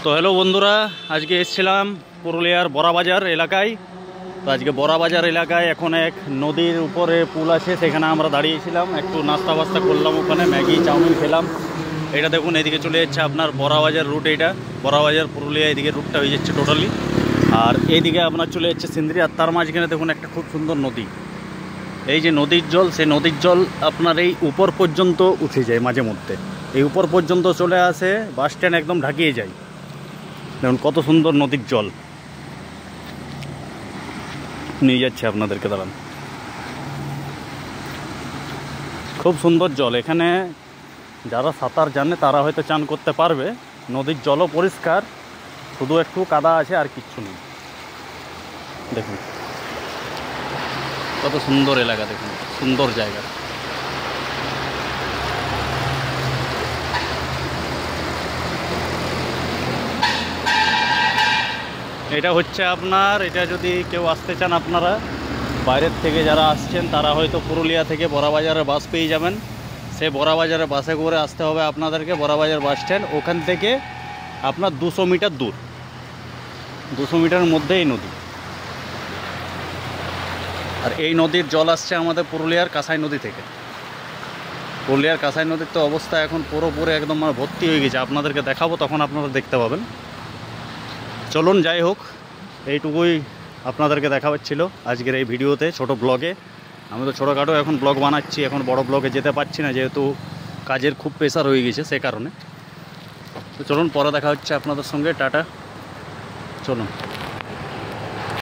তো হ্যালো বন্ধুরা, আজকে এসেছিলাম পুরুলিয়ার বড়াবাজার এলাকায়। তো আজকে বড়াবাজার এলাকায় এখন এক নদীর উপরে পুল আছে, সেখানে আমরা দাঁড়িয়েছিলাম, একটু নাস্তা বাস্তা করলাম, ওখানে ম্যাগি চাউমিন খেলাম। এটা দেখুন, এদিকে চলে যাচ্ছে আপনার বড়াবাজার রুট, এইটা বড়াবাজার পুরুলিয়া এদিকে রুটটা হয়ে যাচ্ছে টোটালি। আর এইদিকে আপনার চলে যাচ্ছে সিন্দ্রি, আর তার মাঝখানে দেখুন একটা খুব সুন্দর নদী। এই যে নদীর জল, সেই নদীর জল আপনার এই উপর পর্যন্ত উঠে যায়, মাঝে মধ্যে এই উপর পর্যন্ত চলে আসে, বাস স্ট্যান্ড একদম ঢাকিয়ে যায়। দেখুন কত সুন্দর নদীর জল, নিয়ে যাচ্ছে আপনাদেরকে, দাঁড়ান। খুব সুন্দর জল, এখানে যারা সাঁতার জানে তারা হয়তো চান করতে পারবে। নদীর জলও পরিষ্কার, শুধু একটু কাদা আছে, আর কিচ্ছু নেই। দেখুন কত সুন্দর এলাকা, দেখুন সুন্দর জায়গা। এটা হচ্ছে আপনার, এটা যদি কেউ আসতে চান আপনারা বাইরের থেকে যারা আসছেন, তারা হয়তো পুরুলিয়া থেকে বড়াবাজারে বাস পেয়ে যাবেন। সে বড়াবাজারে বাসে করে আসতে হবে আপনাদেরকে বড়াবাজার বাস স্ট্যান্ড। ওখান থেকে আপনার 200 মিটার দূর, 200 মিটারের মধ্যেই নদী। আর এই নদীর জল আসছে আমাদের পুরুলিয়ার কাঁসাই নদী থেকে। পুরুলিয়ার কাঁসাই নদীর তো অবস্থা এখন পুরোপুরি একদম মানে ভর্তি হয়ে গেছে, আপনাদেরকে দেখাবো, তখন আপনারা দেখতে পাবেন। চলুন, যাই হোক, এইটুকুই আপনাদেরকে দেখাচ্ছিল আজকের এই ভিডিওতে, ছোট ব্লগে। আমি তো ছোটোখাটো এখন ব্লগ বানাচ্ছি, এখন বড় ব্লগে যেতে পারছি না, যেহেতু কাজের খুব প্রেশার হয়ে গেছে, সে কারণে। তো চলুন, পরে দেখা হচ্ছে আপনাদের সঙ্গে, টাটা, চলুন।